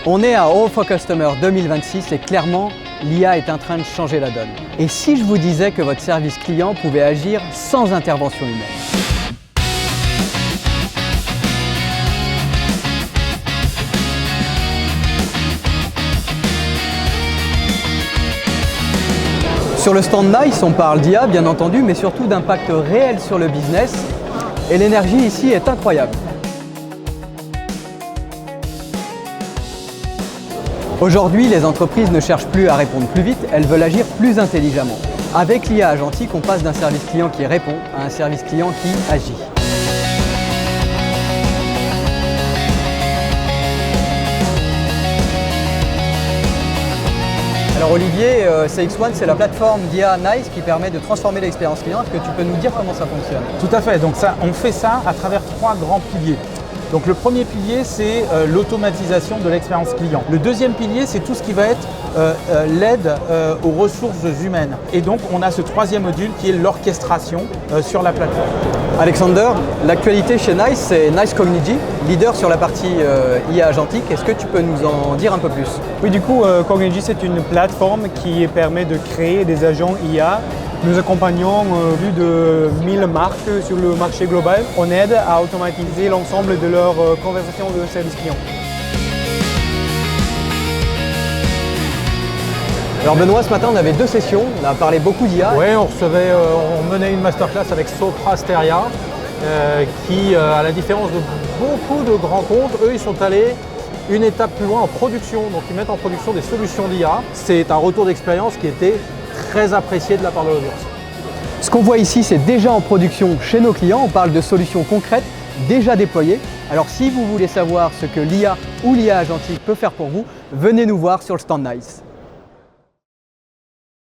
On est à All for Customer 2026 et clairement, l'IA est en train de changer la donne. Et si je vous disais que votre service client pouvait agir sans intervention humaine? Sur le stand NICE, on parle d'IA bien entendu, mais surtout d'impact réel sur le business. Et l'énergie ici est incroyable. Aujourd'hui, les entreprises ne cherchent plus à répondre plus vite, elles veulent agir plus intelligemment. Avec l'IA agentique, on passe d'un service client qui répond à un service client qui agit. Alors Olivier, CX1, c'est la plateforme d'IA NICE qui permet de transformer l'expérience client. Est-ce que tu peux nous dire comment ça fonctionne? Tout à fait, donc on fait ça à travers 3 grands piliers. Donc le premier pilier, c'est l'automatisation de l'expérience client. Le deuxième pilier, c'est tout ce qui va être l'aide aux ressources humaines. Et donc on a ce troisième module qui est l'orchestration sur la plateforme. Alexander, l'actualité chez NICE, c'est NICE Cognigy, leader sur la partie IA agentique. Est-ce que tu peux nous en dire un peu plus? Oui, du coup, Cognigy, c'est une plateforme qui permet de créer des agents IA. Nous accompagnons plus de 1000 marques sur le marché global. On aide à automatiser l'ensemble de leurs conversations de service client. Alors Benoît, ce matin on avait 2 sessions, on a parlé beaucoup d'IA. Oui, on menait une masterclass avec Sopra Steria qui, à la différence de beaucoup de grands comptes, eux ils sont allés une étape plus loin en production. Donc ils mettent en production des solutions d'IA. C'est un retour d'expérience qui était très apprécié de la part de l'audience. Ce qu'on voit ici, c'est déjà en production chez nos clients. On parle de solutions concrètes, déjà déployées. Alors si vous voulez savoir ce que l'IA ou l'IA agentique peut faire pour vous, venez nous voir sur le stand NICE.